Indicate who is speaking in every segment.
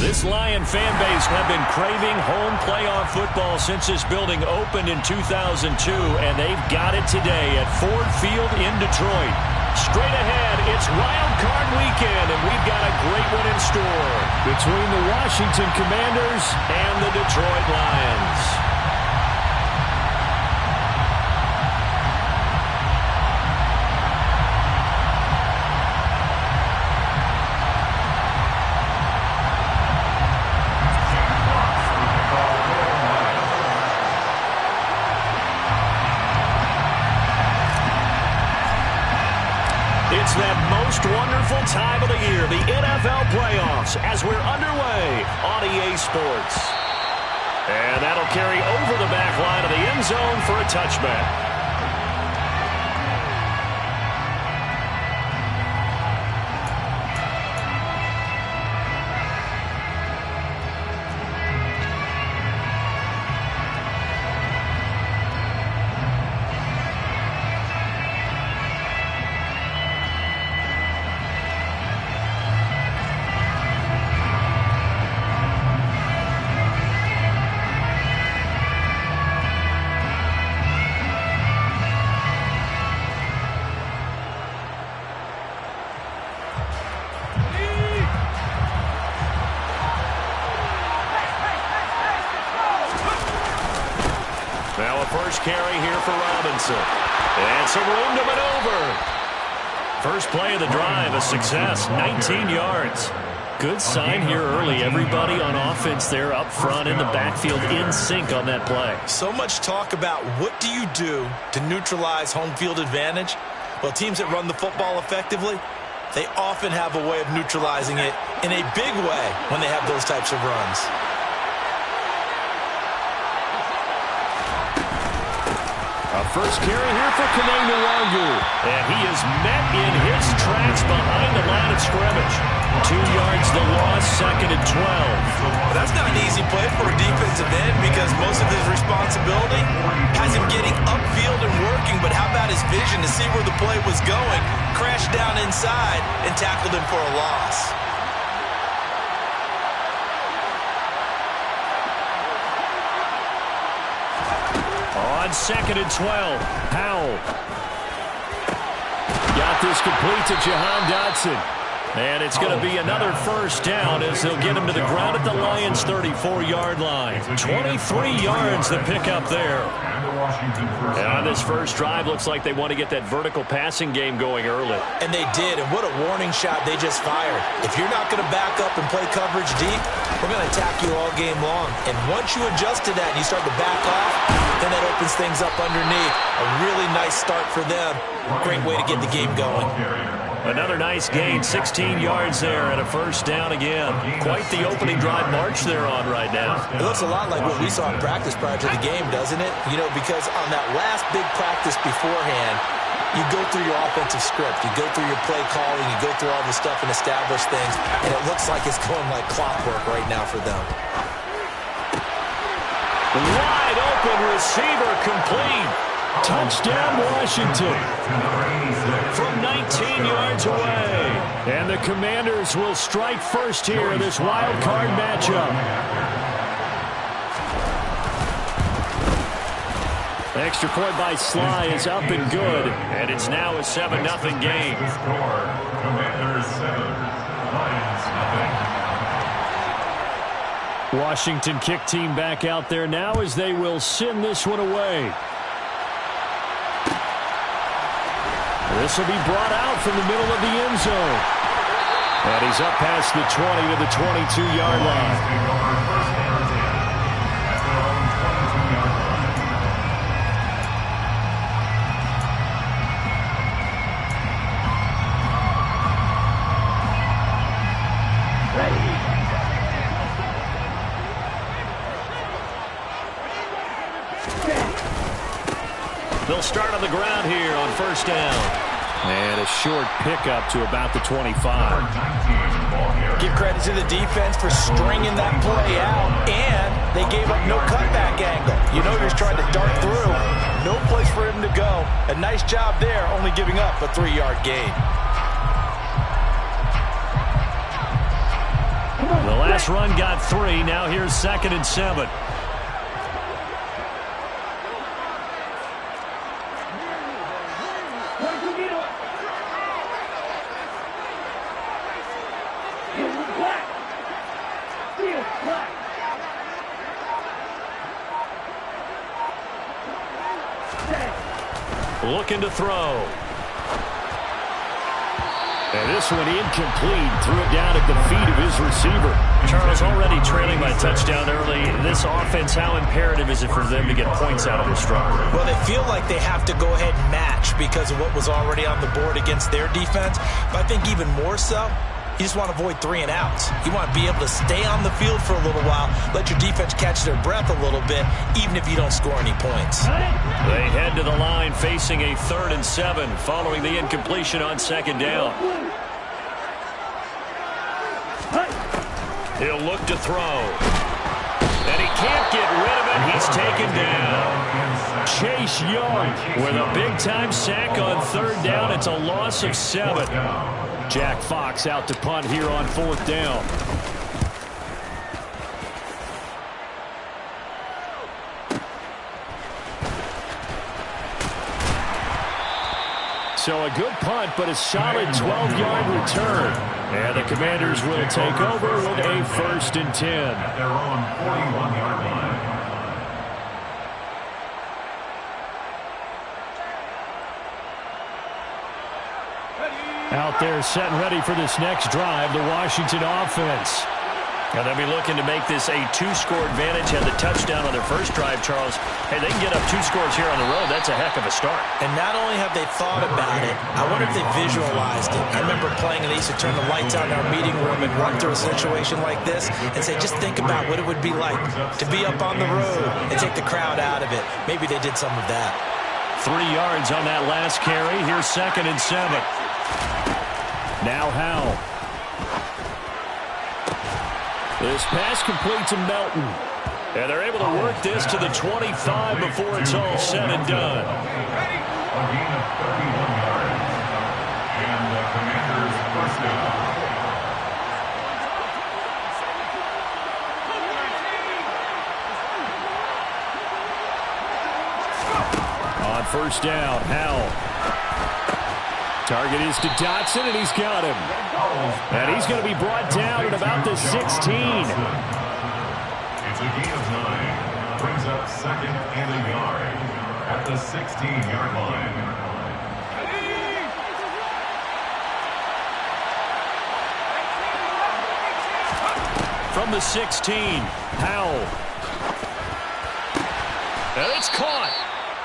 Speaker 1: This Lion fan base have been craving home playoff football since this building opened in 2002, and they've got it today at Ford Field in Detroit. Straight ahead, it's Wild Card Weekend, and we've got a great one in store between the Washington Commanders and the Detroit Lions. It's that most wonderful time of the year, the NFL playoffs, as we're underway on EA Sports. And that'll carry over the back line of the end zone for a touchback. Now a first carry here for Robinson. And some room to maneuver. First play of the drive, a success, 19 yards. Good sign here early. Everybody on offense there up front in the backfield in sync on that play.
Speaker 2: So much talk about what do you do to neutralize home field advantage? Well, teams that run the football effectively, they often have a way of neutralizing it in a big way when they have those types of runs.
Speaker 1: A first carry here for Kene Nwangwu. And he is met in his tracks behind the line of scrimmage. 2 yards the loss, 2nd and 12.
Speaker 2: Well, that's not an easy play for a defensive end because most of his responsibility has him getting upfield and working, but how about his vision to see where the play was going, crashed down inside, and tackled him for a loss.
Speaker 1: On 2nd and 12, Powell. Got this complete to Jahan Dotson. And it's going to be another first down as they'll get him to the ground at the Lions' 34-yard line. 23 yards to pick up there. And on this first drive, looks like they want to get that vertical passing game going early.
Speaker 2: And they did, and what a warning shot they just fired. If you're not going to back up and play coverage deep, we're going to attack you all game long. And once you adjust to that and you start to back off, then that opens things up underneath. A really nice start for them. Great way to get the game going.
Speaker 1: Another nice gain, 16 yards there and a first down again. Quite the opening drive march they're on right now.
Speaker 2: It looks a lot like what we saw in practice prior to the game, doesn't it? You know, because on that last big practice beforehand, you go through your offensive script, you go through your play calling, you go through all the stuff and establish things, and it looks like it's going like clockwork right now for them.
Speaker 1: Wide open receiver complete. Touchdown, Washington. From 19 yards away. And the Commanders will strike first here in this wild card matchup. Extra point by Sly is up and good. And it's now a 7-0 game.
Speaker 3: Commanders 7, Lions nothing.
Speaker 1: Washington kick team back out there now as they will send this one away. This will be brought out from the middle of the end zone. And he's up past the 20 to the 22-yard line. They'll start on the ground here on first down. And a short pickup to about the 25.
Speaker 2: Give credit to the defense for stringing that play out, and they gave up no cutback angle. You know, he's trying to dart through. No place for him to go. A nice job there, only giving up a 3-yard gain.
Speaker 1: The last run got 3. Now here's 2nd and 7. Looking to throw. And this one incomplete. Threw it down at the feet of his receiver. Charles, already trailing by a touchdown early. This offense, how imperative is it for them to get points out of this drive?
Speaker 2: Well, they feel like they have to go ahead and match because of what was already on the board against their defense. But I think even more so, you just want to avoid 3 and outs. You want to be able to stay on the field for a little while, let your defense catch their breath a little bit, even if you don't score any points.
Speaker 1: They head to the line facing a 3rd and 7 following the incompletion on 2nd down. He'll look to throw. And he can't get rid of it. He's taken down. Chase Young with a big-time sack on 3rd down. It's a loss of 7. Jack Fox out to punt here on 4th down. So a good punt, but a solid 12-yard return. And the Commanders will take over with a 1st and 10.
Speaker 3: At their own 41-yard line.
Speaker 1: Out there set and ready for this next drive, the Washington offense. And they'll be looking to make this a 2-score advantage. Had the touchdown on their first drive, Charles. Hey, they can get up 2 scores here on the road. That's a heck of a start.
Speaker 2: And not only have they thought about it, I wonder if they visualized it. I remember playing, and they used to turn the lights out in our meeting room and run through a situation like this and say, just think about what it would be like to be up on the road and take the crowd out of it. Maybe they did some of that.
Speaker 1: 3 yards on that last carry. Here's 2nd and 7. Now Howell. This pass complete to Melton. And they're able to work this to the 25 before it's all said and done.
Speaker 3: A gain of 31 yards. And the Commanders' 1st down.
Speaker 1: On 1st down, Howell. Target is to Dotson, and he's got him. And he's going to be brought down at about the 16.
Speaker 3: It's a gain of 9. Brings up 2nd and a yard at the 16-yard line.
Speaker 1: From the 16, Howell. And it's caught.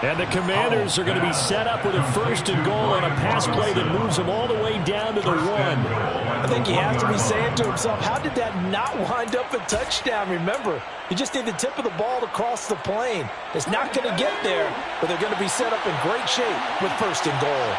Speaker 1: And the Commanders are going to be set up with a 1st and goal on a pass play that moves them all the way down to the 1.
Speaker 2: I think he has to be saying to himself, how did that not wind up a touchdown? Remember, you just need the tip of the ball to cross the plane. It's not going to get there, but they're going to be set up in great shape with 1st and goal.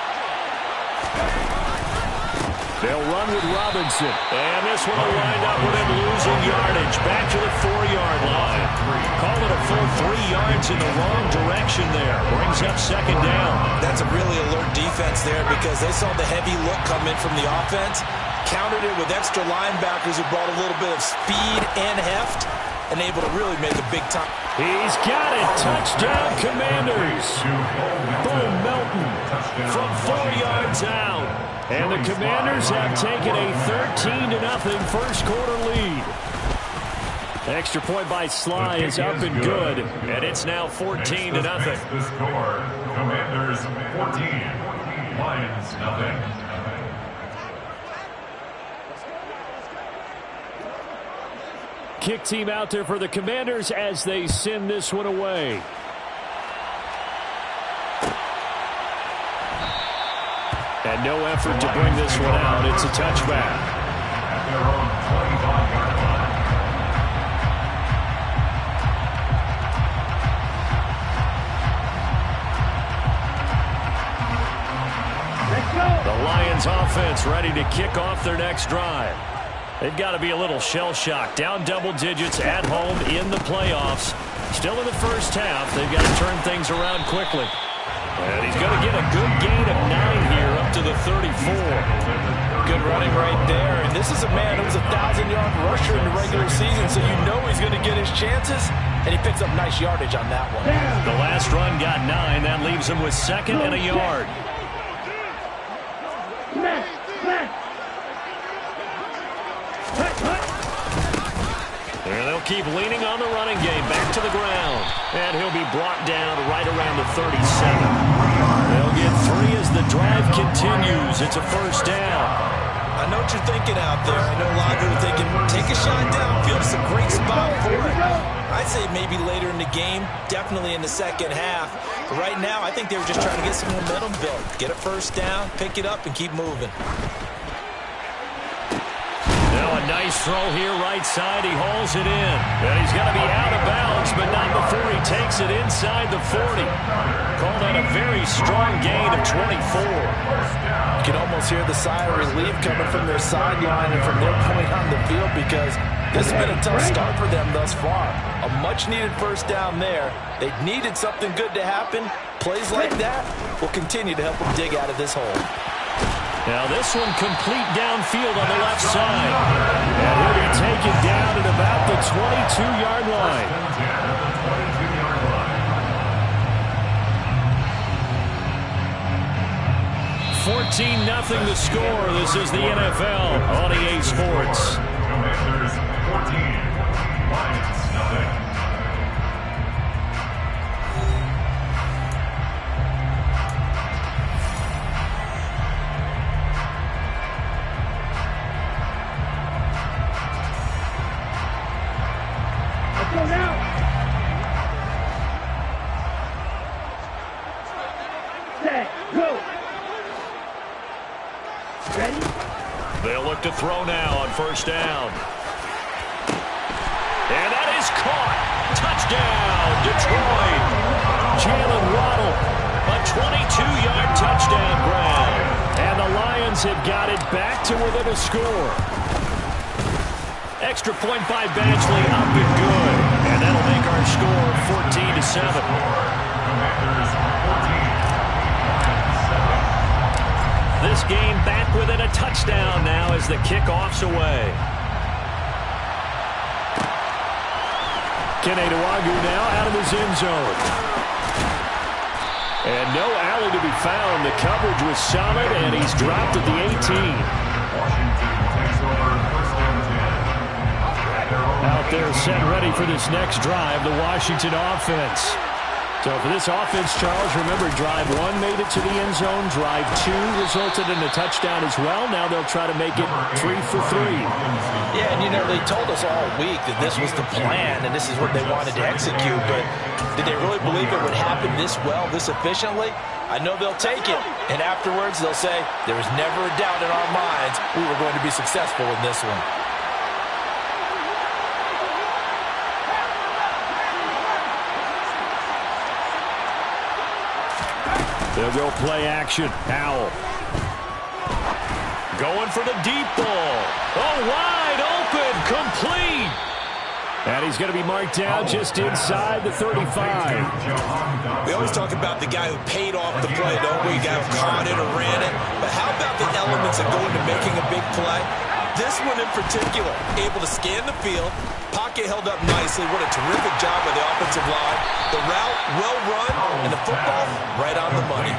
Speaker 1: They'll run with Robinson. And this one will wind up with him losing yardage. Back to the 4-yard line. Call it a full 3 yards in the wrong direction there. Brings up 2nd down.
Speaker 2: That's a really alert defense there because they saw the heavy look come in from the offense, countered it with extra linebackers who brought a little bit of speed and heft, and able to really make a big time.
Speaker 1: He's got it. Touchdown, Commanders. Bo Melton from 4 yards out. And the Commanders have taken a 13-0 first quarter lead. Extra point by Sly is up and good. And it's now 14-0.
Speaker 3: The score, Commanders 14, Lions nothing.
Speaker 1: Kick team out there for the Commanders as they send this one away. And no effort to bring this one out. It's a touchback.
Speaker 3: At their own 25-yard
Speaker 1: line. The Lions offense ready to kick off their next drive. They've got to be a little shell-shocked. Down double digits at home in the playoffs. Still in the first half. They've got to turn things around quickly. And he's going to get a good gain of 9 here up to the 34.
Speaker 2: Good running right there. And this is a man who was a 1,000-yard rusher in the regular season, so you know he's going to get his chances. And he picks up nice yardage on that one.
Speaker 1: The last run got 9. That leaves him with 2nd and a yard. And they'll keep leaning on the running game. Back to the ground. And he'll be brought down right around the 37. They'll get 3 as the drive continues. It's a first down.
Speaker 2: I know what you're thinking out there. I know a lot of you are thinking, take a shot downfield. It's a great spot for it. I'd say maybe later in the game, definitely in the second half. But right now, I think they were just trying to get some momentum built. Get a first down, pick it up, and keep moving.
Speaker 1: Now a nice throw here right side. He hauls it in. And he's going to be out of bounds, but not before he takes it inside the 40. Called that a very strong gain of 24.
Speaker 2: You can almost hear the sigh of relief coming from their sideline and from their point on the field because this has been a tough start for them thus far. A much-needed first down there. They needed something good to happen. Plays like that will continue to help them dig out of this hole.
Speaker 1: Now this one complete downfield on the left side. And he'll be taken down at about the 22-yard line. 14-0 the score. This is the NFL on EA Sports.
Speaker 3: Commanders 14, Lions nothing.
Speaker 1: They'll look to throw now on first down. And that is caught. Touchdown, Detroit. Jalen Waddle, a 22-yard touchdown grab. And the Lions have got it back to within a score. Extra point by Badgley, up and good. And that'll make our score 14-7.
Speaker 3: Commanders 14.
Speaker 1: This game back within a touchdown now as the kickoff's away. Kene Nwangwu now out of his end zone. And no alley to be found. The coverage was solid, and he's dropped at the 18.
Speaker 3: Washington takes over first and 10.
Speaker 1: Out there set ready for this next drive, the Washington offense. So for this offense, Charles, remember, drive 1 made it to the end zone. Drive 2 resulted in a touchdown as well. Now they'll try to make it 3 for 3.
Speaker 2: Yeah, and you know, they told us all week that this was the plan and this is what they wanted to execute, but did they really believe it would happen this well, this efficiently? I know they'll take it, and afterwards they'll say, there was never a doubt in our minds we were going to be successful in this one.
Speaker 1: They'll go play action. Howell. Going for the deep ball. Oh, wide open. Complete. And he's going to be marked down just inside the 35.
Speaker 2: We always talk about the guy who paid off the play, don't we? The guy who caught it or ran it. But how about the elements that go into making a big play? This one in particular, able to scan the field, pocket held up nicely. What a terrific job by the offensive line. The route, well run, and the football, right on the money.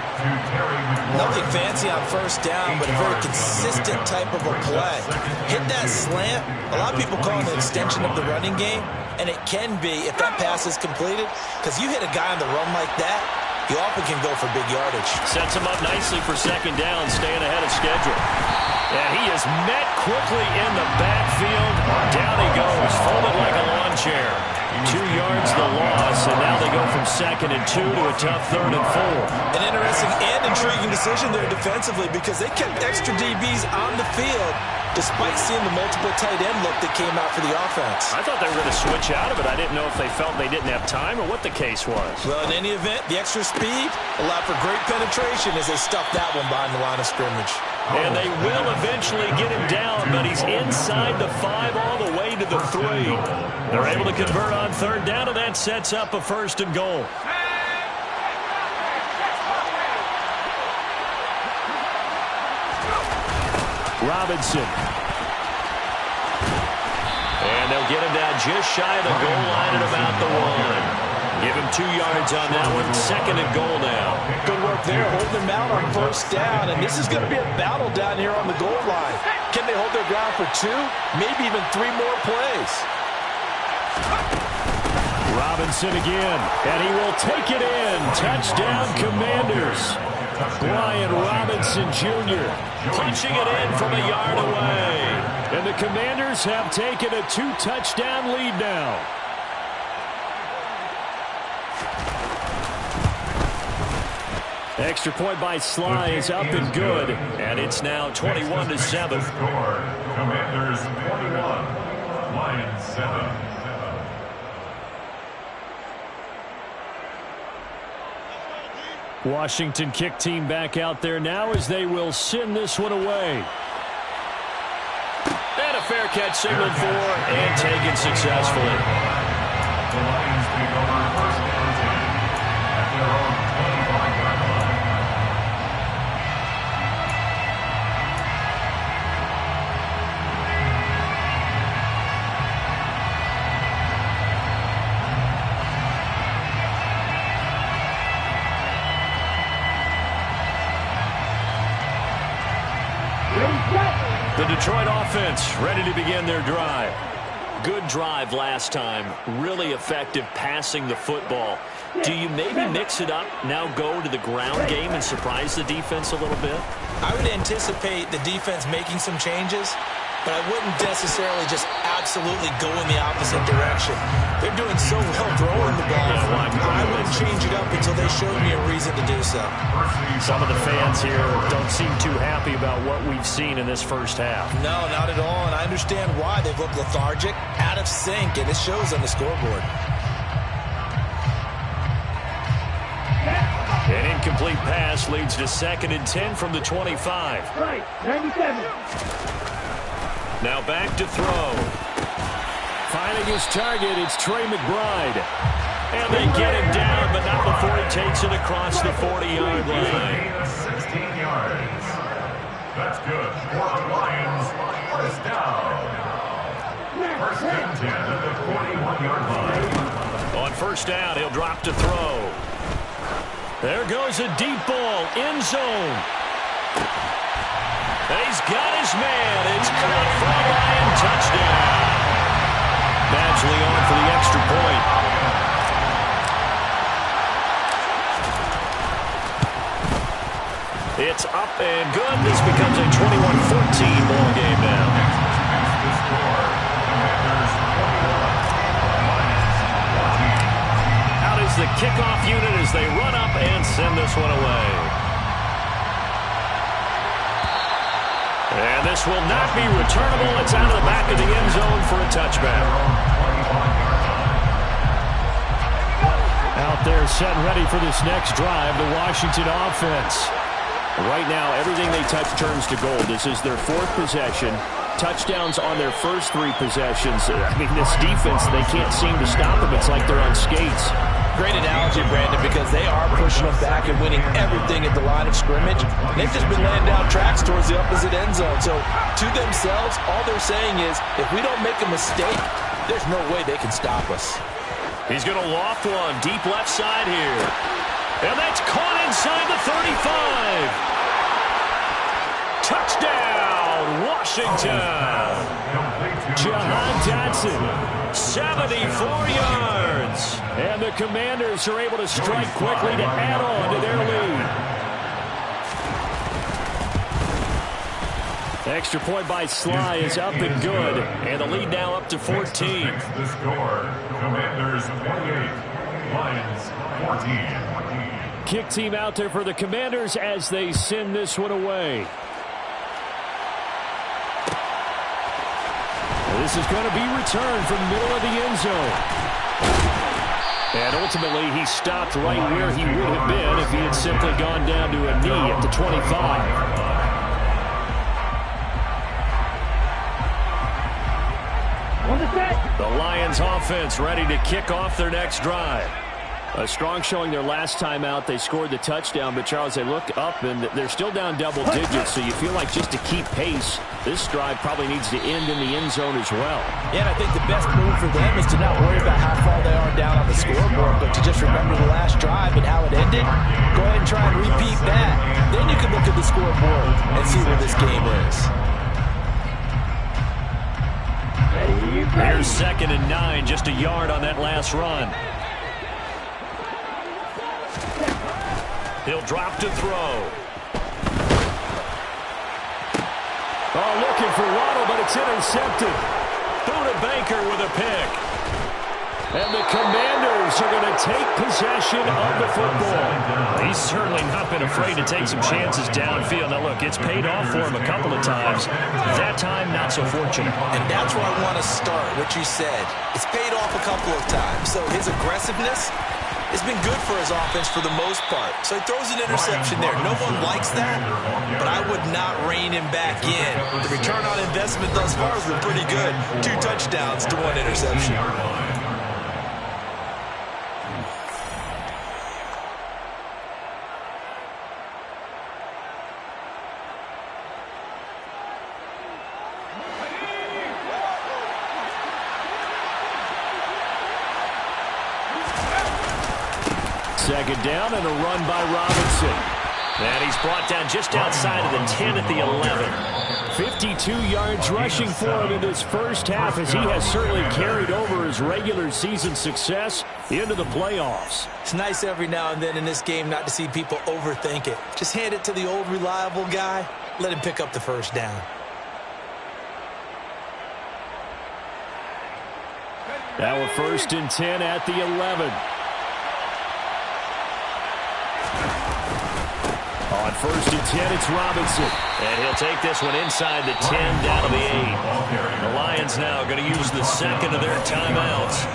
Speaker 2: Nothing fancy on first down, but a very consistent type of a play. Hit that slant. A lot of people call it an extension of the running game, and it can be if that pass is completed, because you hit a guy on the run like that, you often can go for big yardage.
Speaker 1: Sets him up nicely for second down, staying ahead of schedule. And he is met quickly in the backfield. Down he goes, folded like a lawn chair. 2 yards the loss, and now they go from 2nd and 2 to a tough 3rd and 4.
Speaker 2: An interesting and intriguing decision there defensively because they kept extra DBs on the field despite seeing the multiple tight end look that came out for the offense.
Speaker 1: I thought they were going to switch out of it. I didn't know if they felt they didn't have time or what the case was.
Speaker 2: Well, in any event, the extra speed allowed for great penetration as they stuffed that one behind the line of scrimmage.
Speaker 1: And they will eventually get him down, but he's inside the 5 all the way to the 3. They're able to convert on 3rd down, and that sets up a 1st and goal. Robinson. And they'll get him down just shy of the goal line at about the 1. Give him 2 yards on that one. 2nd and goal now.
Speaker 2: Good work there, holding them out on 1st down. And this is going to be a battle down here on the goal line. Can they hold their ground for 2, maybe even 3 more plays?
Speaker 1: Robinson again, and he will take it in. Touchdown, Commanders. Brian Robinson Jr. punching it in from a yard away. And the Commanders have taken a 2-touchdown lead now. Extra point by Sly is up and good, and it's now 21-7.
Speaker 3: Commanders 21, Lions 7.
Speaker 1: Washington kick team back out there now as they will send this one away. And a fair catch signaled for and taken successfully.
Speaker 3: The Lions take over 1st and 10 at their own 25-yard line.
Speaker 1: The Detroit offense ready to begin their drive. Good drive last time. Really effective passing the football. Do you maybe mix it up, now go to the ground game and surprise the defense a little bit?
Speaker 2: I would anticipate the defense making some changes, but I wouldn't necessarily just absolutely go in the opposite direction. They're doing so well throwing the ball. I wouldn't change it up until they showed me a reason to do so.
Speaker 1: Some of the fans here don't seem too happy about what we've seen in this first half.
Speaker 2: No, not at all, and I understand why. They've looked lethargic, out of sync, and it shows on the scoreboard.
Speaker 1: An incomplete pass leads to 2nd and 10 from the 25.
Speaker 4: Right, 97.
Speaker 1: Now back to throw. Finding his target, it's Trey McBride. And they get him down, but not before he takes it across the 40-yard line.
Speaker 3: 16 yards. That's good for the Lions. 1st down. 1st and 10 at the 41-yard line.
Speaker 1: On 1st down, he'll drop to throw. There goes a deep ball, end zone. And he's got his man. It's caught for a Lion touchdown. Badgley on for the extra point. It's up and good. This becomes a 21-14 ball game now.
Speaker 3: The score, Commanders 21, Lions 14.
Speaker 1: Out is the kickoff unit as they run up and send this one away. And this will not be returnable. It's out of the back of the end zone for a touchback. Out there set and ready for this next drive, the Washington offense. Right now, everything they touch turns to gold. This is their 4th possession. Touchdowns on their first 3 possessions. I mean, this defense, they can't seem to stop them. It's like they're on skates.
Speaker 2: Great analogy, Brandon, because they are pushing them back and winning everything at the line of scrimmage. They've just been laying down tracks towards the opposite end zone. So, to themselves, all they're saying is, if we don't make a mistake, there's no way they can stop us.
Speaker 1: He's going to loft one deep left side here. And that's caught inside the 35. Touchdown, Washington. Jahan Dotson, 74 yards. And the Commanders are able to strike quickly to add on to their lead. Extra point by Sly is up and good. And the lead now up to 14.
Speaker 3: The score, Commanders 28, Lions 14.
Speaker 1: Kick team out there for the Commanders as they send this one away. This is going to be returned from the middle of the end zone. And ultimately, he stopped right where he would have been if he had simply gone down to a knee at the 25. The Lions offense ready to kick off their next drive. A strong showing their last time out. They scored the touchdown, but, Charles, they look up, and they're still down double digits, so you feel like just to keep pace, this drive probably needs to end in the end zone as well.
Speaker 2: Yeah, and I think the best move for them is to not worry about how far they are down on the scoreboard, but to just remember the last drive and how it ended. Go ahead and try and repeat that. Then you can look at the scoreboard and see where this game is.
Speaker 1: Here's 2nd and 9, just a yard on that last run. He'll drop to throw. Oh, looking for Waddle, but it's intercepted. Buda Baker with a pick. And the Commanders are going to take possession of the football. He's certainly not been afraid to take some chances downfield. Now, look, it's paid off for him a couple of times. That time, not so fortunate.
Speaker 2: And that's where I want to start, what you said. It's paid off a couple of times. So his aggressiveness has been good for his offense for the most part. So he throws an interception there. No one likes that, but I would not rein him back in. The return on investment thus far has been pretty good. 2 touchdowns to 1 interception.
Speaker 1: Second down and a run by Robinson. And he's brought down just outside of the 10 at the 11. 52 yards rushing for him in this first half, as he has certainly carried over his regular season success into the playoffs.
Speaker 2: It's nice every now and then in this game not to see people overthink it. Just hand it to the old reliable guy. Let him pick up the first down.
Speaker 1: Now a 1st and 10 at the 11. On 1st and 10, it's Robinson. And he'll take this one inside the 10, down to the 8. The Lions now going to use the second of their timeouts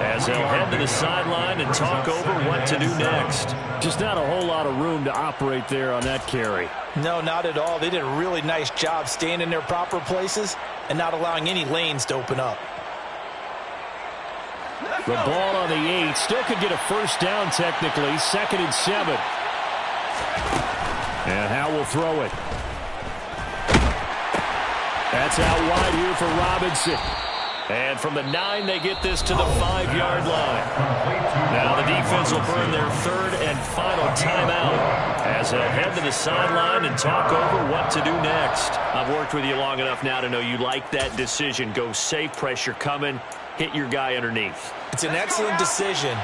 Speaker 1: as they'll head to the sideline and talk over what to do next. Just not a whole lot of room to operate there on that carry.
Speaker 2: No, not at all. They did a really nice job staying in their proper places and not allowing any lanes to open up.
Speaker 1: The ball on the 8. Still could get a first down technically. 2nd and 7. And Howe will throw it. That's out wide here for Robinson. And from the 9, they get this to the 5-yard line. Now the defense will burn their 3rd and final timeout as they'll head to the sideline and talk over what to do next. I've worked with you long enough now to know you like that decision. Go safe, pressure coming, hit your guy underneath.
Speaker 2: It's an excellent decision,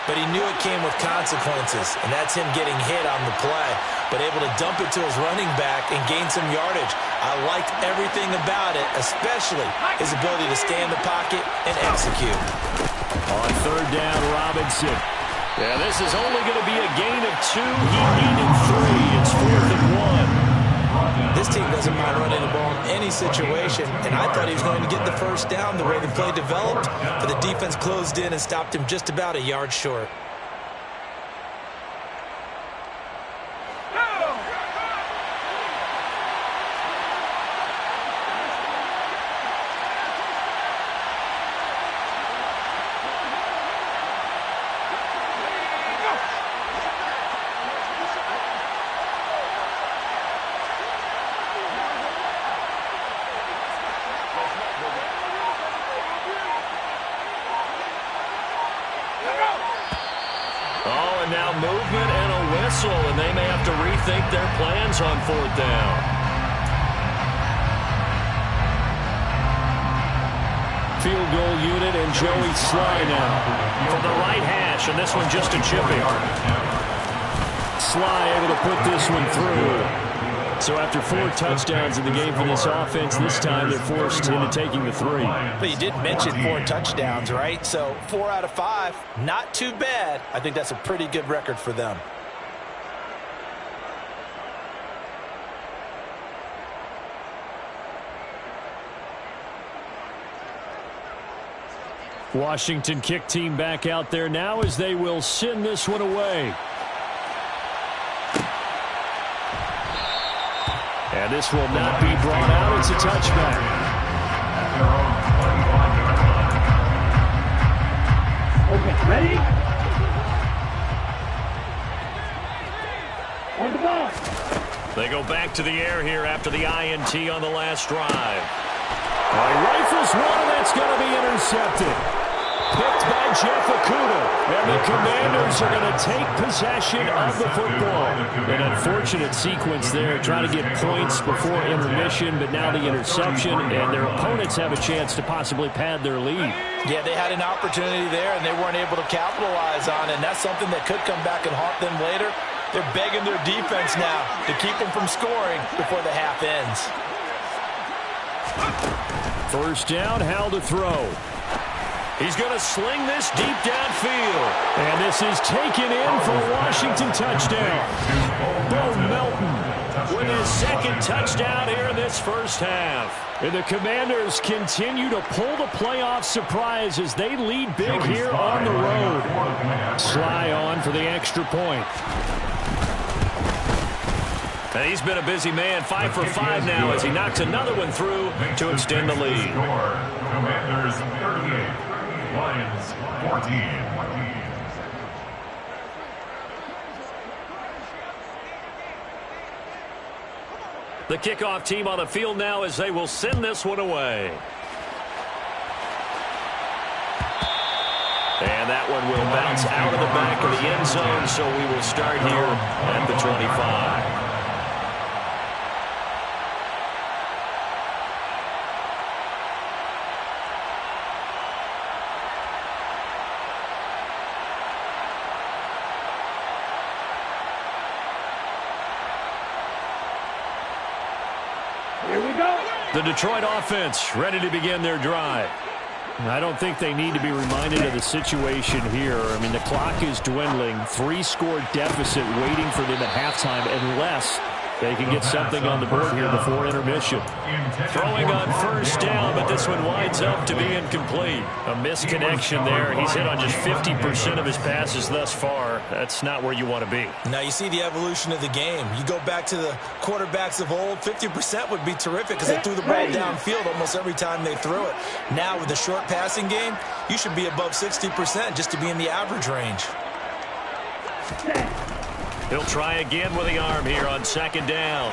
Speaker 2: but he knew it came with consequences, and that's him getting hit on the play, but able to dump it to his running back and gain some yardage. I liked everything about it, especially his ability to stay in the pocket and execute.
Speaker 1: On 3rd down, Robinson. Yeah, this is only going to be a gain of 2. He needed 3. It's 4th and 1.
Speaker 2: This team doesn't mind running the ball in any situation, and I thought he was going to get the first down the way the play developed, but the defense closed in and stopped him just about a yard short.
Speaker 1: Now movement and a whistle, and they may have to rethink their plans on 4th down. Field goal unit and Joey Sly now from the right hash, and this one just a chipping. Sly able to put this one through. So after 4 touchdowns in the game for this offense, this time they're forced into taking the 3.
Speaker 2: But you did mention 4 touchdowns, right? So 4 out of 5, not too bad. I think that's a pretty good record for them.
Speaker 1: Washington kick team back out there now as they will send this one away. And this will not be brought out. It's a touchback.
Speaker 3: Okay, ready?
Speaker 1: They go back to the air here after the INT on the last drive. He rifles one, and that's going to be intercepted. Picked by Jeff Okudah. And the Commanders are going to take possession of the football. An unfortunate sequence there, trying to get points before intermission, but now the interception, and their opponents have a chance to possibly pad their lead.
Speaker 2: Yeah, they had an opportunity there, and they weren't able to capitalize on it, and that's something that could come back and haunt them later. They're begging their defense now to keep them from scoring before the half ends.
Speaker 1: First down, Howell to throw. He's going to sling this deep downfield. And this is taken in for a Washington touchdown. Bo Melton with his second touchdown here in this first half. And the Commanders continue to pull the playoff surprise as they lead big here on the road. Sly on for the extra point. And he's been a busy man, 5 for 5 now as he knocks another one through to extend the lead.
Speaker 3: Commanders 38. Lions 14.
Speaker 1: The kickoff team on the field now as they will send this one away. And that one will bounce out of the back of the end zone, so we will start here at the 25. The Detroit offense ready to begin their drive. I don't think they need to be reminded of the situation here. I mean, the clock is dwindling. 3-score deficit waiting for them at halftime unless they can get something on the board here before intermission. Throwing on first down, but this one winds up to be incomplete. A misconnection there. He's hit on just 50% of his passes thus far. That's not where you want to be.
Speaker 2: Now you see the evolution of the game. You go back to the quarterbacks of old, 50% would be terrific because they threw the ball downfield almost every time they threw it. Now with the short passing game, you should be above 60% just to be in the average range.
Speaker 1: He'll try again with the arm here on second down.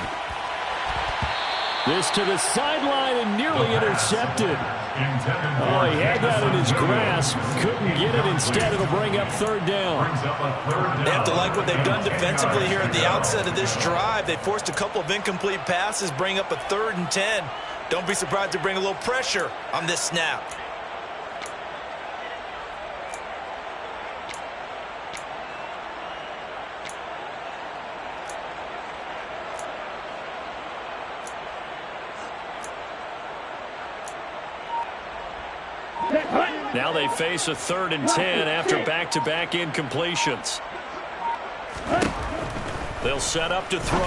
Speaker 1: This to the sideline and nearly intercepted. Oh, he had that in his grasp. Couldn't get it. Instead, it'll bring up third down.
Speaker 2: They have to like what they've done defensively here at the outset of this drive. They forced a couple of incomplete passes, bring up a 3rd and 10. Don't be surprised to bring a little pressure on this snap.
Speaker 1: Now they face a 3rd and 10 after back-to-back incompletions. They'll set up to throw.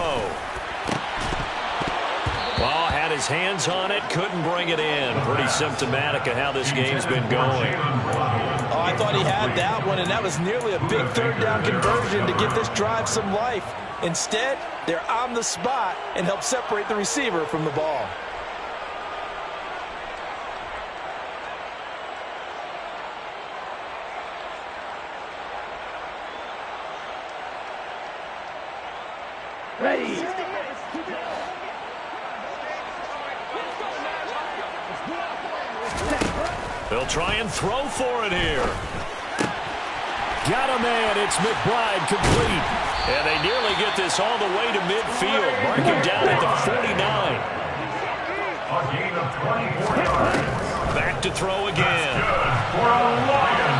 Speaker 1: Well, had his hands on it, couldn't bring it in. Pretty symptomatic of how this game's been going.
Speaker 2: Oh, I thought he had that one, and that was nearly a big 3rd down conversion to give this drive some life. Instead, they're on the spot and help separate the receiver from the ball.
Speaker 4: Ready.
Speaker 1: They'll try and throw for it here. Got a man. It's McBride complete. And they nearly get this all the way to midfield. Mark him down at the 49.
Speaker 3: A gain of 24 yards.
Speaker 1: Back to throw again.
Speaker 3: For a Lion.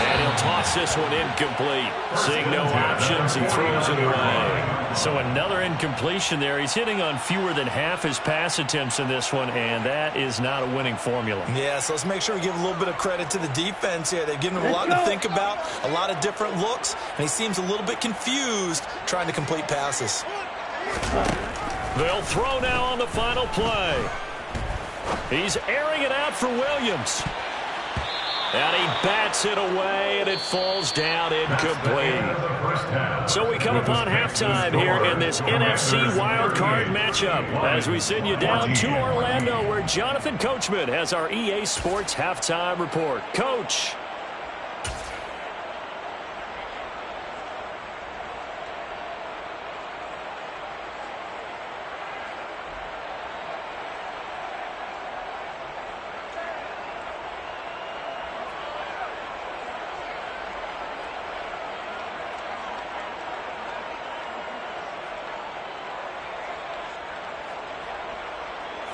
Speaker 1: And he'll toss this one incomplete. Seeing no options, he throws it away. So another incompletion there. He's hitting on fewer than half his pass attempts in this one, and that is not a winning formula.
Speaker 2: Yeah, so let's make sure we give a little bit of credit to the defense here. They've given him a lot to think about, a lot of different looks, and he seems a little bit confused trying to complete passes.
Speaker 1: They'll throw now on the final play. He's airing it out for Williams. And he bats it away, and it falls down incomplete. So we come upon halftime here in this NFC wildcard matchup as we send you down to Orlando where Jonathan Coachman has our EA Sports halftime report. Coach.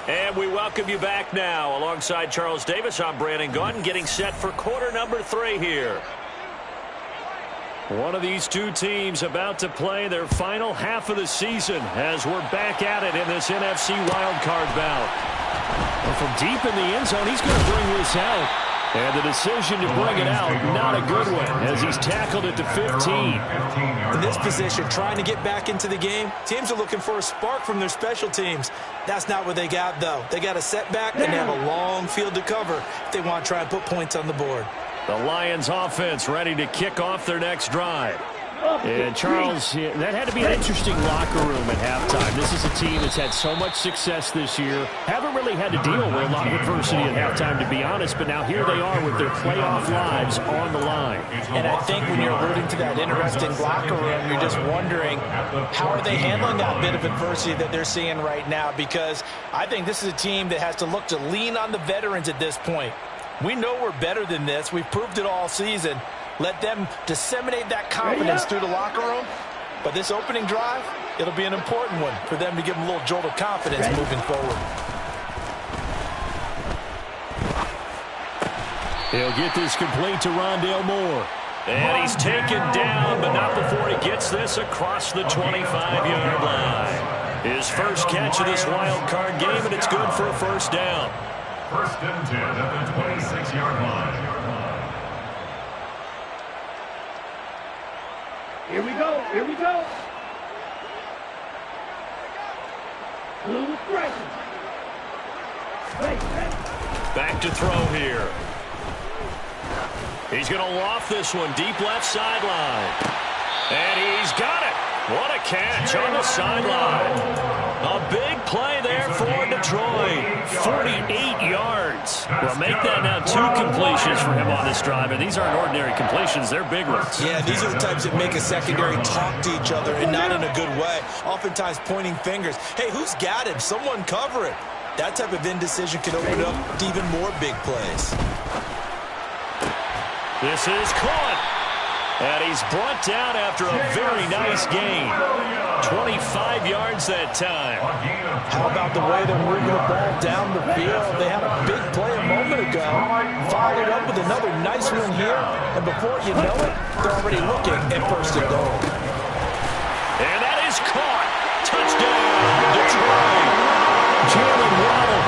Speaker 1: And we welcome you back now. Alongside Charles Davis, I'm Brandon Gaudin, getting set for quarter number 3 here. One of these two teams about to play their final half of the season as we're back at it in this NFC wildcard bout. Well, from deep in the end zone, he's going to bring this out. And the decision to bring it out, not a good one, as he's tackled it to 15.
Speaker 2: In this position, trying to get back into the game, teams are looking for a spark from their special teams. That's not what they got, though. They got a setback, and they have a long field to cover if they want to try and put points on the board.
Speaker 1: The Lions offense ready to kick off their next drive. And Charles, that had to be an interesting locker room at halftime. This is a team that's had so much success this year. Haven't really had to deal with a lot of adversity at halftime, to be honest. But now here they are with their playoff lives on the line.
Speaker 2: And I think when you're alluding to that interesting locker room, you're just wondering, how are they handling that bit of adversity that they're seeing right now? Because I think this is a team that has to look to lean on the veterans at this point. We know we're better than this. We've proved it all season. Let them disseminate that confidence through the locker room. But this opening drive, it'll be an important one for them to give them a little jolt of confidence moving forward.
Speaker 1: He'll get this complete to Rondale Moore. And he's taken down, but not before he gets this across the 25-yard line. His first catch of this wild card game, and it's good for a first down.
Speaker 3: First and 10 at the 26-yard line.
Speaker 4: Here we go. Here we go. Blue pressure.
Speaker 1: Back to throw here. He's going to loft this one deep left sideline. And he's got it. What a catch on the sideline. A big play there for Detroit. 48 yards. Well, make that now 2 completions for him on this drive. And these aren't ordinary completions. They're big ones.
Speaker 2: Yeah, these are the types that make a secondary talk to each other, and not in a good way. Oftentimes pointing fingers. Hey, who's got him? Someone cover it. That type of indecision can open up to even more big plays.
Speaker 1: This is caught. And he's brought down after a very nice gain. 25 yards that time.
Speaker 2: How about the way they're moving the ball down the field? They had a big play a moment ago. Followed up with another nice one here. And before you know it, they're already looking at first and goal.
Speaker 1: And that is caught. Touchdown, Detroit. Jalen Waddle,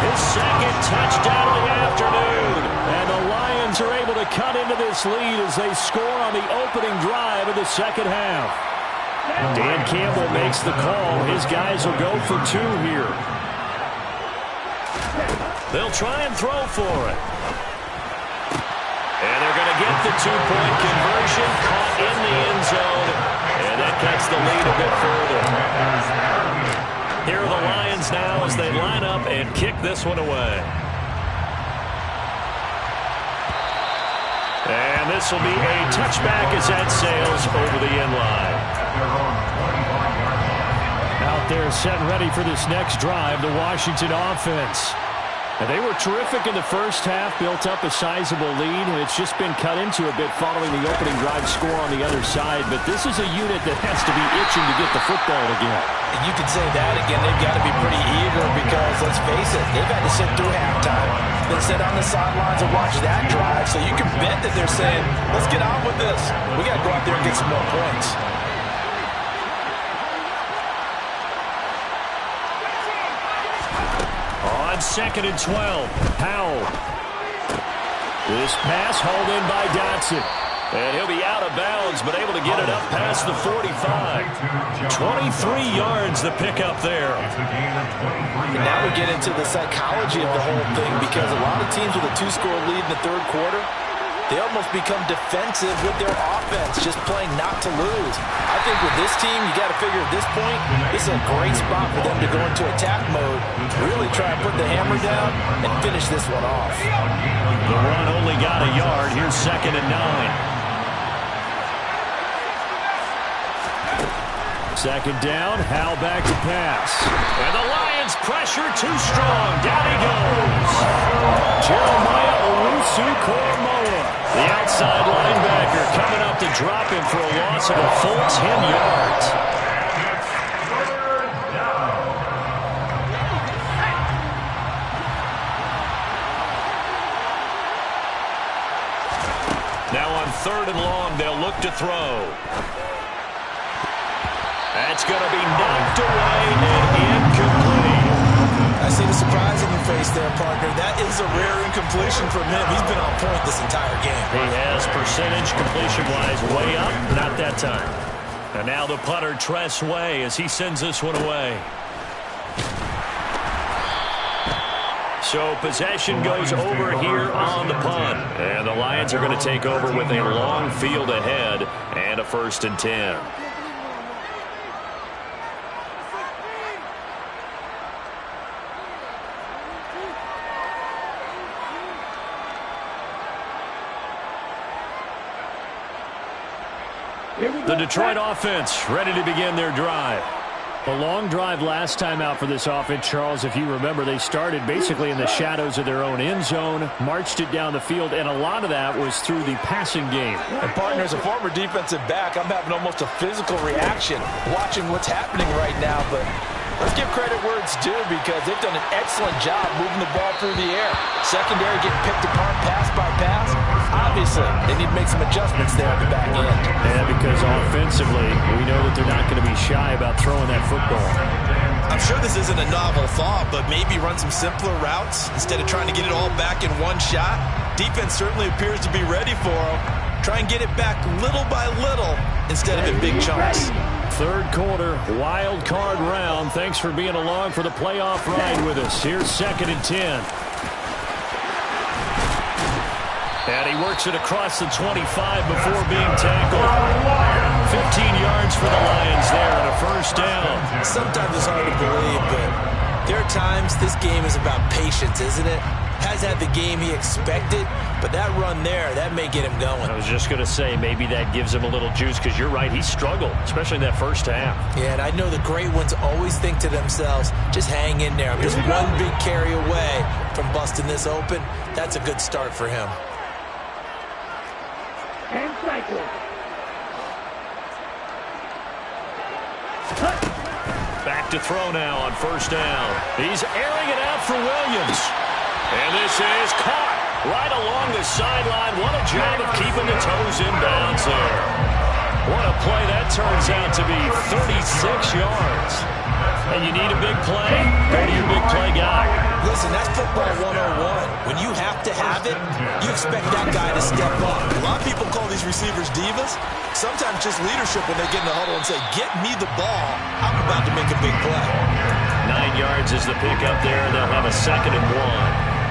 Speaker 1: his second touchdown of the afternoon. And the Lions are able to cut into this lead as they score on the opening drive of the second half. Dan Campbell makes the call. His guys will go for 2 here. They'll try and throw for it. And they're going to get the 2-point conversion, caught in the end zone. And that cuts the lead a bit further. Here are the Lions now as they line up and kick this one away. And this will be a touchback as that sails over the end line. Out there set and ready for this next drive, the Washington offense. And they were terrific in the first half, built up a sizable lead, and it's just been cut into a bit following the opening drive score on the other side. But this is a unit that has to be itching to get the football again.
Speaker 2: And you can say that again. They've got to be pretty eager because, let's face it, they've had to sit through halftime, then sit on the sidelines and watch that drive. So you can bet that they're saying, let's get on with this. We got to go out there and get some more points.
Speaker 1: Second and 12. Powell. This pass hauled in by Dotson. And he'll be out of bounds, but able to get it up past the 45. 23 yards the pickup there.
Speaker 2: And now we get into the psychology of the whole thing, because a lot of teams with a 2-score lead in the third quarter, they almost become defensive with their offense, just playing not to lose. I think with this team, you got to figure at this point, this is a great spot for them to go into attack mode, really try and put the hammer down and finish this one off.
Speaker 1: The run only got a yard. Here's 2nd and 9. 2nd down, Howell back to pass. And the Lions pressure too strong. Down he goes. Jeremiah Owusu-Koramoah, the outside linebacker, coming up to drop him for a loss of a full 10 yards. 3rd and long. They'll look to throw. That's going to be knocked away and incomplete.
Speaker 2: I see the surprise in your face there, partner. That is a rare incompletion from him. He's been on point this entire game.
Speaker 1: He has percentage completion-wise way up. Not that time. And now the punter, Tress Way, as he sends this one away. So possession goes over here on the punt. And the Lions are going to take over with a long field ahead and a 1st and 10. The Detroit offense ready to begin their drive. A long drive last time out for this offense, Charles. If you remember, they started basically in the shadows of their own end zone, marched it down the field, and a lot of that was through the passing game.
Speaker 2: And, partner, as a former defensive back, I'm having almost a physical reaction watching what's happening right now. But let's give credit where it's due because they've done an excellent job moving the ball through the air. Secondary getting picked apart pass by pass. Obviously, they need to make some adjustments there at the back end.
Speaker 1: And because offensively, we know that they're not going to be shy about throwing that football.
Speaker 2: I'm sure this isn't a novel thought, but maybe run some simpler routes instead of trying to get it all back in one shot. Defense certainly appears to be ready for them. Try and get it back little by little instead of in big chunks.
Speaker 1: 3rd quarter, wild card round. Thanks for being along for the playoff ride with us. Here's 2nd and 10. And he works it across the 25 before being tackled. 15 yards for the Lions there and a 1st down.
Speaker 2: Sometimes it's hard to believe, but there are times this game is about patience, isn't it? Has had the game he expected, but that run there, that may get him going.
Speaker 1: I was just going to say, maybe that gives him a little juice because you're right, he struggled, especially in that 1st half.
Speaker 2: Yeah, and I know the great ones always think to themselves, just hang in there. I'm just one big carry away from busting this open. That's a good start for him.
Speaker 4: And cycle.
Speaker 1: Back to throw now on 1st down. He's airing it out for Williams. And this is caught right along the sideline. What a job of keeping the toes in bounds there. What a play that turns out to be. 36 yards. And you need a big play? Go to your big play guy.
Speaker 2: Listen, that's football 101. When you have to have it, you expect that guy to step up. A lot of people call these receivers divas. Sometimes just leadership when they get in the huddle and say, get me the ball. I'm about to make a big play.
Speaker 1: 9 yards is the pickup there. They'll have a 2nd and 1.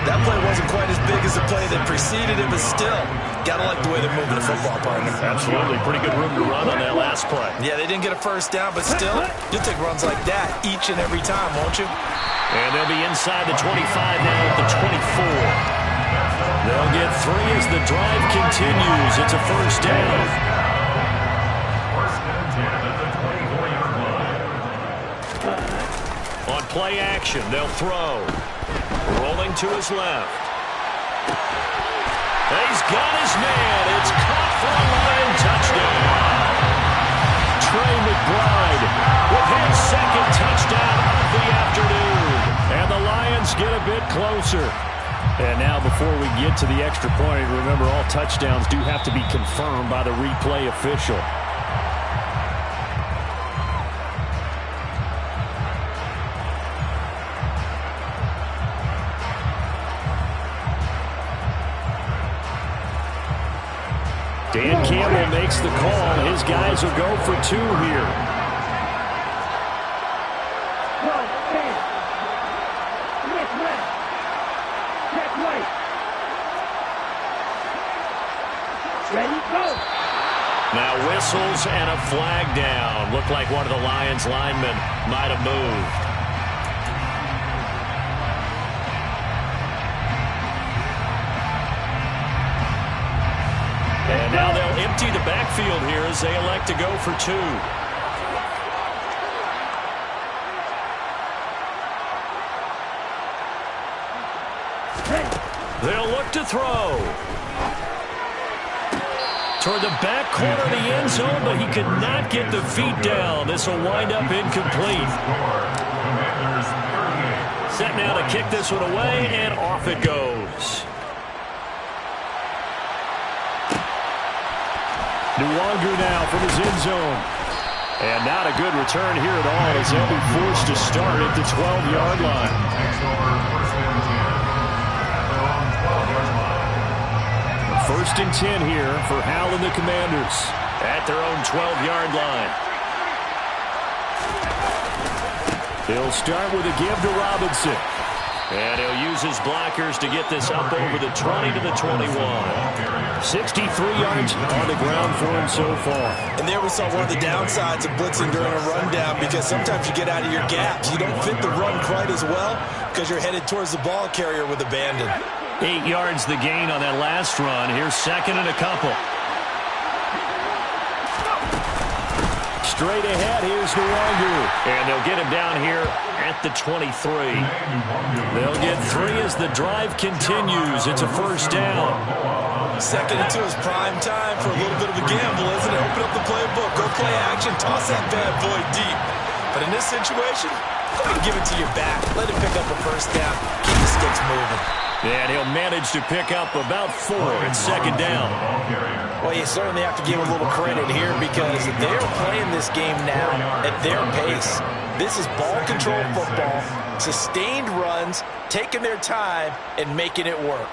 Speaker 2: That play wasn't quite as big as the play that preceded it, but still, gotta like the way they're moving the football, partner.
Speaker 1: Absolutely. Pretty good room to run on that last play.
Speaker 2: Yeah, they didn't get a 1st down, but still, you'll take runs like that each and every time, won't you?
Speaker 1: And they'll be inside the 25 now at the 24. They'll get 3 as the drive continues. It's a 1st down.
Speaker 3: 1st and 10 at the 24-yard line.
Speaker 1: On play action, they'll throw. Rolling to his left. He's got his man. It's caught for a Lion touchdown. Trey McBride with his 2nd touchdown of the afternoon. And the Lions get a bit closer. And now before we get to the extra point, remember all touchdowns do have to be confirmed by the replay official. Dan Campbell makes the call. His guys will go for 2 here.
Speaker 4: 12, 10. Left. Check right. Ready, go.
Speaker 1: Now whistles and a flag down. Looked like one of the Lions linemen might have moved. And now they'll empty the backfield here as they elect to go for 2. They'll look to throw. Toward the back corner of the end zone, but he could not get the feet down. This will wind up incomplete. Set now to kick this one away, and off it goes. Nwangu now from his end zone. And not a good return here at all as they'll be forced to start at the 12-yard line. First and 10 here for Howell and the Commanders at their own 12-yard line. He'll start with a give to Robinson. And he'll use his blockers to get this up over the 20 to the 21. 63 yards on the ground for him so far.
Speaker 2: And there we saw one of the downsides of blitzing during a rundown, because sometimes you get out of your gaps. You don't fit the run quite as well because you're headed towards the ball carrier with abandon.
Speaker 1: 8 yards the gain on that last run. Here's second and a couple. Straight ahead, here's Nwangu. And they'll get him down here at the 23. They'll get 3 as the drive continues. It's a first down.
Speaker 2: Second and 2 is prime time for a little bit of a gamble, isn't it? Open up the playbook, go play action, toss that bad boy deep. But in this situation, go ahead and give it to your back. Let him pick up a first down. Keep the sticks moving.
Speaker 1: And he'll manage to pick up about 4 at second down.
Speaker 2: Well, you certainly have to give a little credit here because they're playing this game now at their pace. This is ball control football, sustained runs, taking their time, and making it work.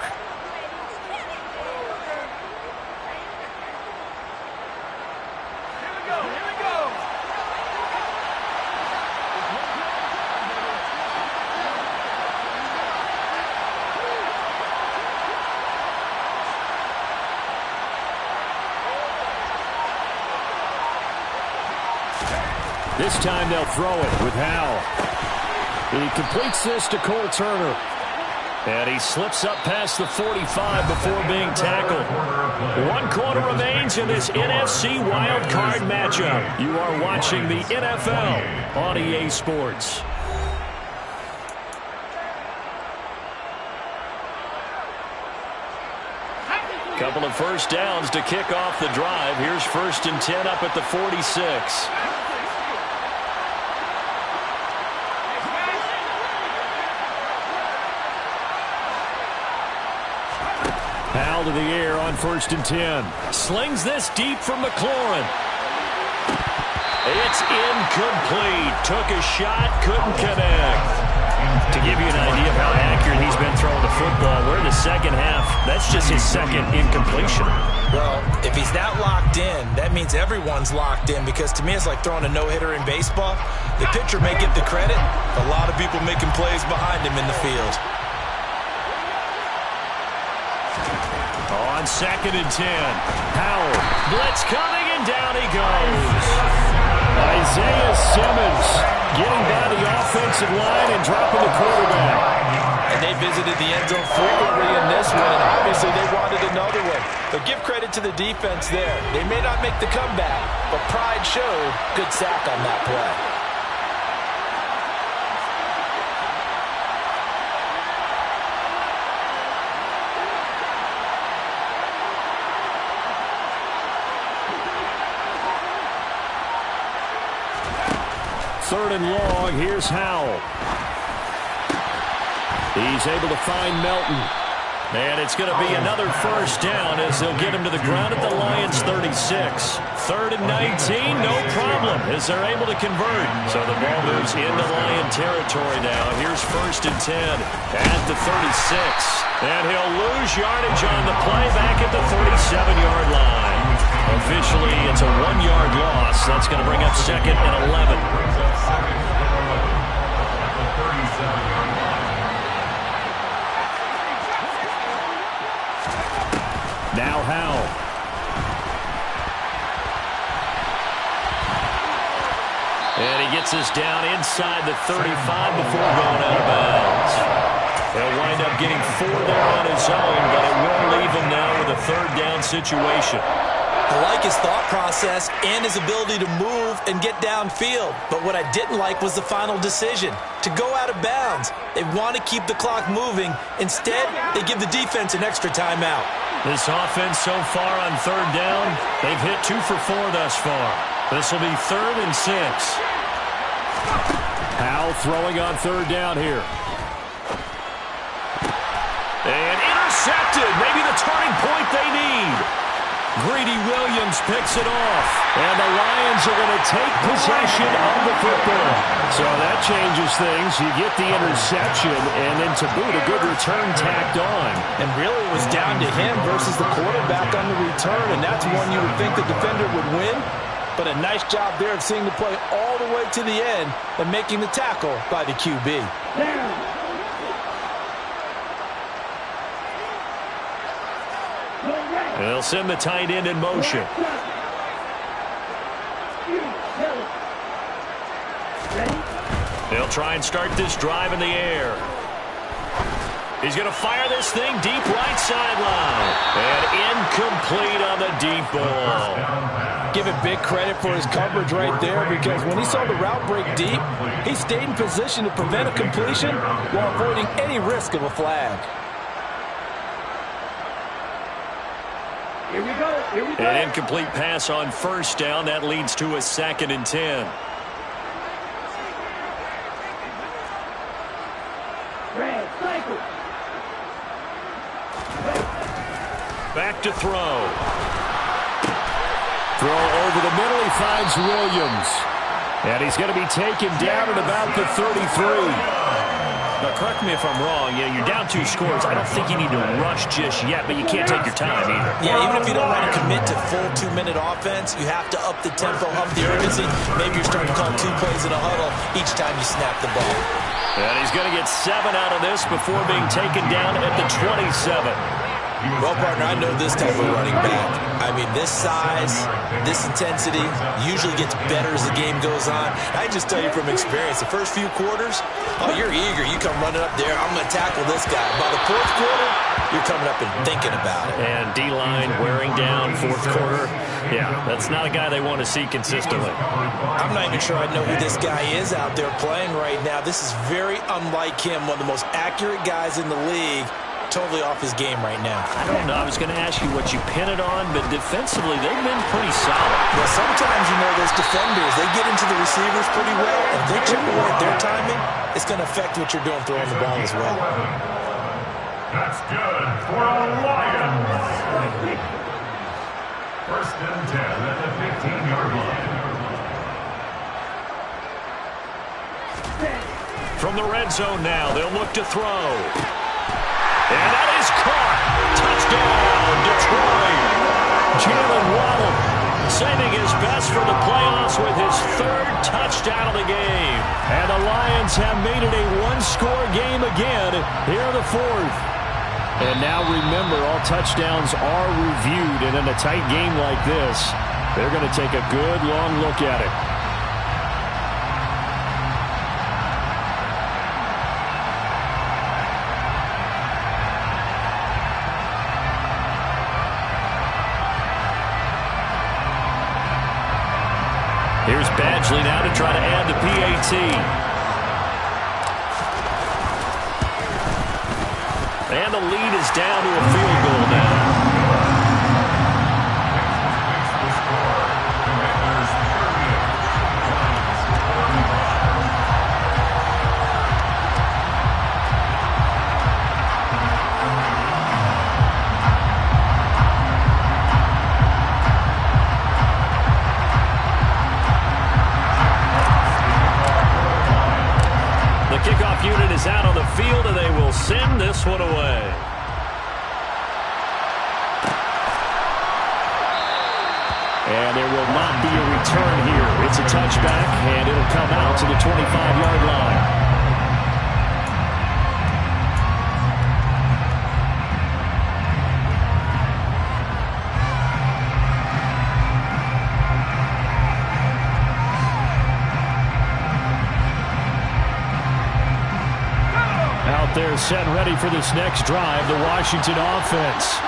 Speaker 1: This time they'll throw it with Howell. He completes this to Cole Turner. And he slips up past the 45 before being tackled. 1 quarter remains in this NFC wildcard matchup. You are watching the NFL on EA Sports. Couple of first downs to kick off the drive. Here's first and 10 up at the 46. Howell to the air on first and 10. Slings this deep from McLaurin. It's incomplete. Took a shot, couldn't connect. To give you an idea of how accurate he's been throwing the football, we're in the second half. That's just his second incompletion.
Speaker 2: Well, if he's that locked in, that means everyone's locked in, because to me it's like throwing a no-hitter in baseball. The pitcher may get the credit, a lot of people making plays behind him in the field.
Speaker 1: On second and 10, Howell. Blitz coming, and down he goes. Isaiah Simmons getting by the offensive line and dropping the quarterback.
Speaker 2: And they visited the end zone frequently in this one, and obviously they wanted another one. But give credit to the defense there. They may not make the comeback, but pride showed. Good sack on that play.
Speaker 1: Third and long, here's Howell. He's able to find Melton. And it's going to be another first down as they'll get him to the ground at the Lions' 36. Third and 19, no problem as they're able to convert. So the ball moves into Lion territory now. Here's first and 10 at the 36. And he'll lose yardage on the play back at the 37-yard line. Officially, it's a 1-yard loss. That's going to bring up second and 11. Now Howell. And he gets us down inside the 35 before going out of bounds. He'll wind up getting 4 there on his own, but it will leave him now with a third down situation.
Speaker 2: I like his thought process and his ability to move and get downfield. But what I didn't like was the final decision, to go out of bounds. They want to keep the clock moving. Instead, they give the defense an extra timeout.
Speaker 1: This offense so far on third down, they've hit 2 for 4 thus far. This will be third and 6. Howell throwing on third down here. And intercepted. Maybe the turning point they need. Greedy Williams picks it off. And the Lions are going to take possession of the football. So that changes things. You get the interception, and then to boot, a good return tacked on.
Speaker 2: And really it was down to him versus the quarterback on the return, and that's one you would think the defender would win. But a nice job there of seeing the play all the way to the end and making the tackle by the QB.
Speaker 1: They'll send the tight end in motion. They'll try and start this drive in the air. He's going to fire this thing deep right sideline. And incomplete on the deep ball.
Speaker 2: Give it big credit for his coverage right there, because when he saw the route break deep, he stayed in position to prevent a completion while avoiding any risk of a flag.
Speaker 4: Here we go. Here we go.
Speaker 1: An incomplete pass on first down. That leads to a 2nd and 10.
Speaker 4: Red cycle.
Speaker 1: Back to throw. Throw over the middle. He finds Williams. And he's going to be taken down at about the 33. Now, correct me if I'm wrong. Yeah, you're down 2 scores. I don't think you need to rush just yet, but you can't take your time either.
Speaker 2: Yeah, even if you don't want to commit to full 2-minute offense, you have to up the tempo, up the urgency. Maybe you're starting to call 2 plays in a huddle each time you snap the ball.
Speaker 1: And he's going to get 7 out of this before being taken down at the 27.
Speaker 2: Well, partner, I know this type of running back. I mean, this size, this intensity usually gets better as the game goes on. I just tell you from experience, the first few quarters, oh, you're eager. You come running up there, I'm going to tackle this guy. By the 4th quarter, you're coming up and thinking about it.
Speaker 1: And D-line wearing down 4th quarter. Yeah, that's not a guy they want to see consistently.
Speaker 2: I'm not even sure I know who this guy is out there playing right now. This is very unlike him, one of the most accurate guys in the league. Totally off his game right now.
Speaker 1: I don't know. I was going to ask you what you pin it on, but defensively, they've been pretty solid.
Speaker 2: Well, sometimes, you know, those defenders, they get into the receivers pretty well. If they chip away at their timing, it's going to affect what you're doing throwing the ball as well.
Speaker 3: That's good for the Lions. 1st and 10 at the 15-yard line.
Speaker 1: From the red zone now, they'll look to throw. And that is caught. Touchdown, Detroit. Jalen Waddle saving his best for the playoffs with his 3rd touchdown of the game. And the Lions have made it a 1-score game again here in the 4th. And now remember, all touchdowns are reviewed. And in a tight game like this, they're going to take a good long look at it. Here's Badgley now to try to add the PAT. And the lead is down to a field goal now. Kickoff unit is out on the field, and they will send this one away. And there will not be a return here. It's a touchback, and it'll come out to the 25-yard line. They're set ready for this next drive, the Washington offense.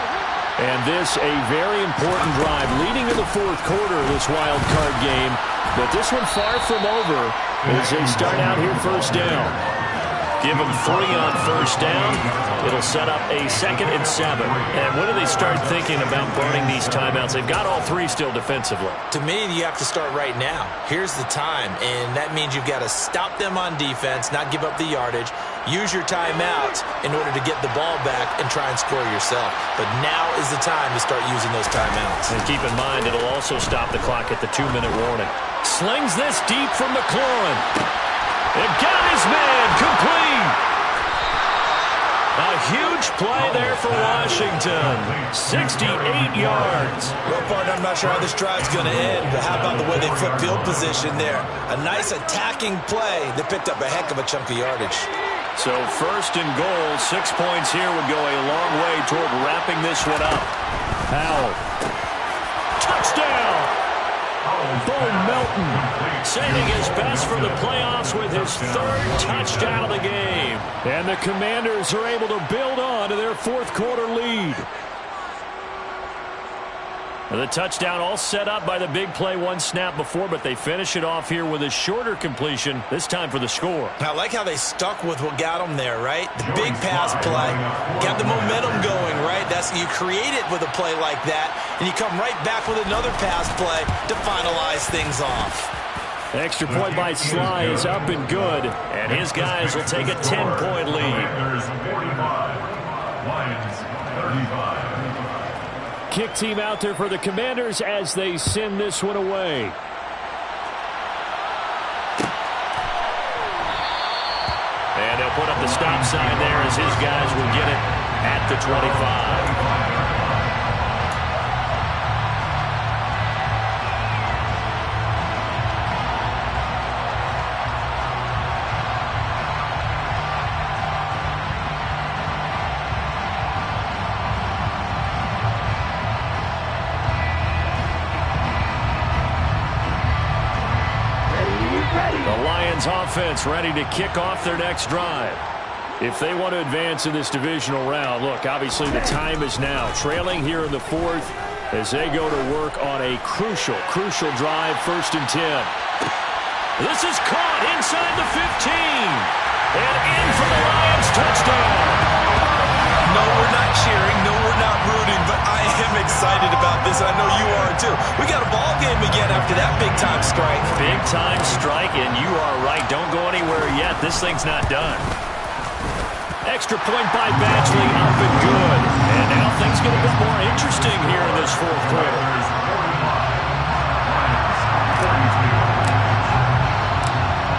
Speaker 1: And this a very important drive leading to the 4th quarter of this wild card game. But this one far from over as they start out here 1st down. Give them 3 on first down. It'll set up a 2nd and 7. And when do they start thinking about burning these timeouts? They've got all 3 still defensively.
Speaker 2: To me, you have to start right now. Here's the time, and that means you've got to stop them on defense, not give up the yardage, use your timeouts in order to get the ball back and try and score yourself. But now is the time to start using those timeouts.
Speaker 1: And keep in mind, it'll also stop the clock at the 2-minute warning. Slings this deep from McLaurin. And got his man complete. A huge play there for Washington. 68 yards.
Speaker 2: Well, partner, I'm not sure how this drive's going to end, but how about the way they flip field position there? A nice attacking play that picked up a heck of a chunk of yardage.
Speaker 1: So 1st and goal, 6 points here would go a long way toward wrapping this one up. Powell. Touchdown! Bo Melton saving his best for the playoffs with his 3rd touchdown of the game. And the Commanders are able to build on to their 4th quarter lead. And the touchdown all set up by the big play 1 snap before, but they finish it off here with a shorter completion, this time for the score.
Speaker 2: I like how they stuck with what got them there, right? The big pass play, got the momentum going, right? You create it with a play like that, and you come right back with another pass play to finalize things off.
Speaker 1: Extra point by Sly is up and good, and his guys will take a 10-point lead.
Speaker 3: Commanders 45, Lions 35.
Speaker 1: Kick team out there for the Commanders as they send this one away. And they'll put up the stop sign there as his guys will get it at the 25. Offense ready to kick off their next drive. If they want to advance in this divisional round, look, obviously the time is now. Trailing here in the 4th as they go to work on a crucial drive, 1st and 10. This is caught inside the 15. And in for the Lions touchdown.
Speaker 2: No, we're not cheering. No, we're not rooting, but I am excited about this, and I know you are too. We got a ball game again after that big-time strike.
Speaker 1: Big-time strike, and you are right. Don't go anywhere yet. This thing's not done. Extra point by Badgley, up and good. And now things get a bit more interesting here in this 4th quarter.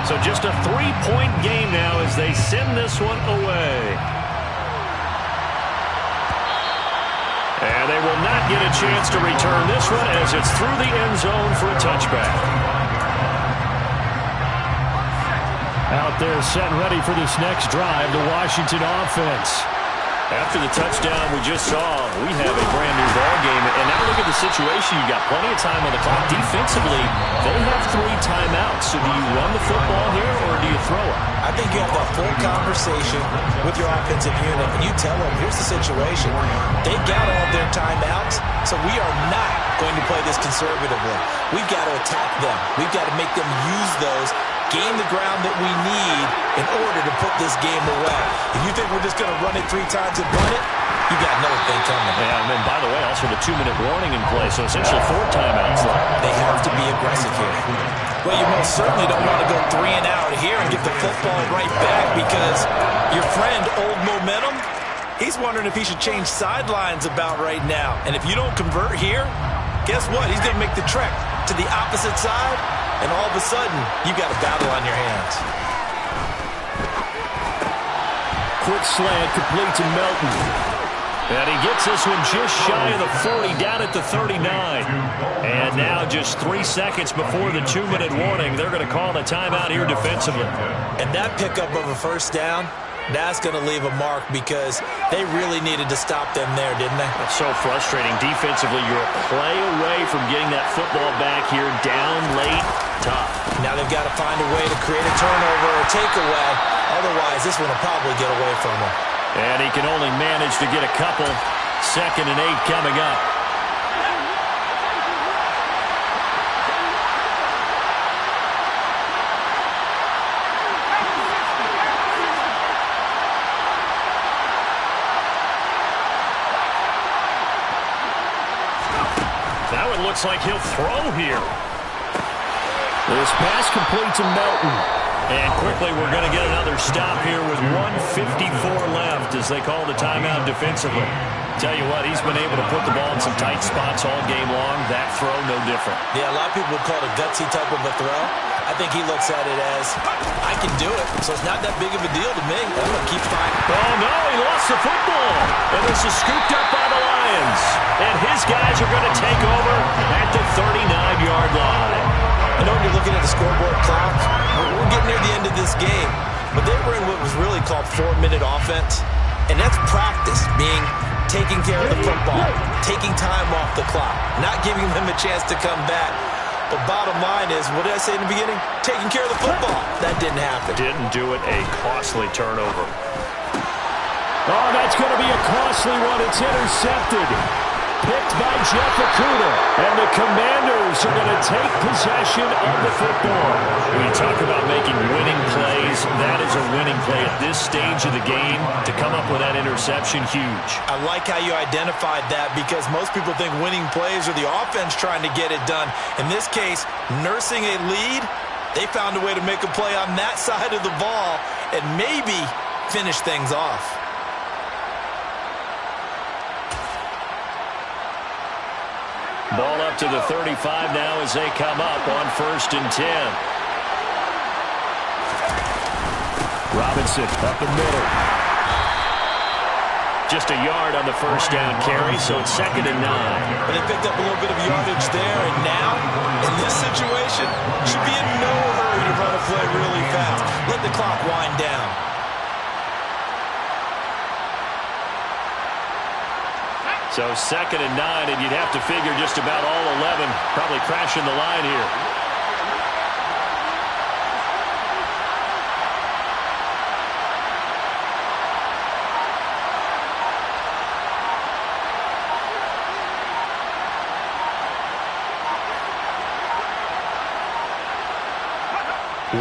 Speaker 1: So just a 3-point game now as they send this one away. And they will not get a chance to return this one as it's through the end zone for a touchback. Out there set and ready for this next drive, the Washington offense. After the touchdown we just saw, we have a brand new ball game. And now look at the situation. You've got plenty of time on the clock. Defensively, they have 3 timeouts. So do you run the football here or do you throw it?
Speaker 2: I think you have that full conversation with your offensive unit, and you tell them, here's the situation. They've got all their timeouts, so we are not going to play this conservatively. We've got to attack them. We've got to make them use those, gain the ground that we need in order to put this game away. If you think we're just going to run it 3 times and run it, you got another thing coming.
Speaker 1: Yeah, and then, by the way, also the 2-minute warning in play, so essentially 4 timeouts left.
Speaker 2: They have to be aggressive here. Well, you most certainly don't want to go 3 and out here and get the football right back because your friend, Old Momentum, he's wondering if he should change sidelines about right now. And if you don't convert here, guess what? He's going to make the trek to the opposite side, and all of a sudden, you've got a battle on your hands.
Speaker 1: Quick slant complete to Melton. And he gets this one just shy of the 40, down at the 39. And now just 3 seconds before the 2-minute warning, they're going to call the timeout here defensively.
Speaker 2: And that pickup of a first down, that's going to leave a mark because they really needed to stop them there, didn't they?
Speaker 1: That's so frustrating. Defensively, you're a play away from getting that football back here, down late, tough.
Speaker 2: Now they've got to find a way to create a turnover or takeaway. Otherwise, this one will probably get away from them.
Speaker 1: And he can only manage to get a couple. 2nd and 8 coming up. Now it looks like he'll throw here. This pass complete to Melton. And quickly we're going to get another stop here with 1:54 left as they call the timeout defensively. Tell you what, he's been able to put the ball in some tight spots all game long. That throw, no different.
Speaker 2: Yeah, a lot of people would call it a gutsy type of a throw. I think he looks at it as, I can do it, so it's not that big of a deal to me. I'm going to keep fighting.
Speaker 1: Oh, no, he lost the football. And this is scooped up by the Lions. And his guys are going to take over at the 39-yard line.
Speaker 2: I know when you're looking at the scoreboard clock, we're getting near the end of this game, but they were in what was really called 4-minute offense, and that's practice, being taking care of the football, taking time off the clock, not giving them a chance to come back. But bottom line is, what did I say in the beginning? Taking care of the football. That didn't happen.
Speaker 1: Didn't do it. A costly turnover. Oh, that's going to be a costly one. It's intercepted. Picked by Jeff Okudah. And the Commanders are going to take possession of the football. When you talk about making winning plays, that is a winning play at this stage of the game. To come up with that interception, huge.
Speaker 2: I like how you identified that because most people think winning plays are the offense trying to get it done. In this case, nursing a lead, they found a way to make a play on that side of the ball and maybe finish things off.
Speaker 1: Ball up to the 35 now as they come up on 1st and 10. Robinson up the middle. Just a yard on the first down carry, so it's 2nd and 9.
Speaker 2: And they picked up a little bit of yardage there, and now, in this situation, should be in no hurry to run a play really fast. Let the clock wind down.
Speaker 1: So 2nd and 9, and you'd have to figure just about all 11 probably crashing the line here.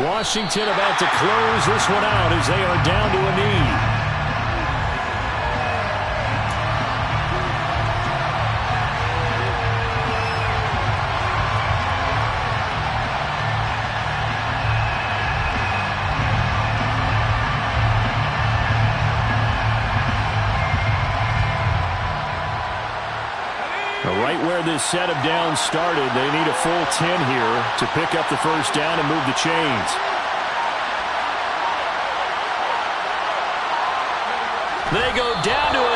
Speaker 1: Washington about to close this one out as they are down to a knee. Right where this set of downs started, they need a full 10 here to pick up the first down and move the chains. They go down to a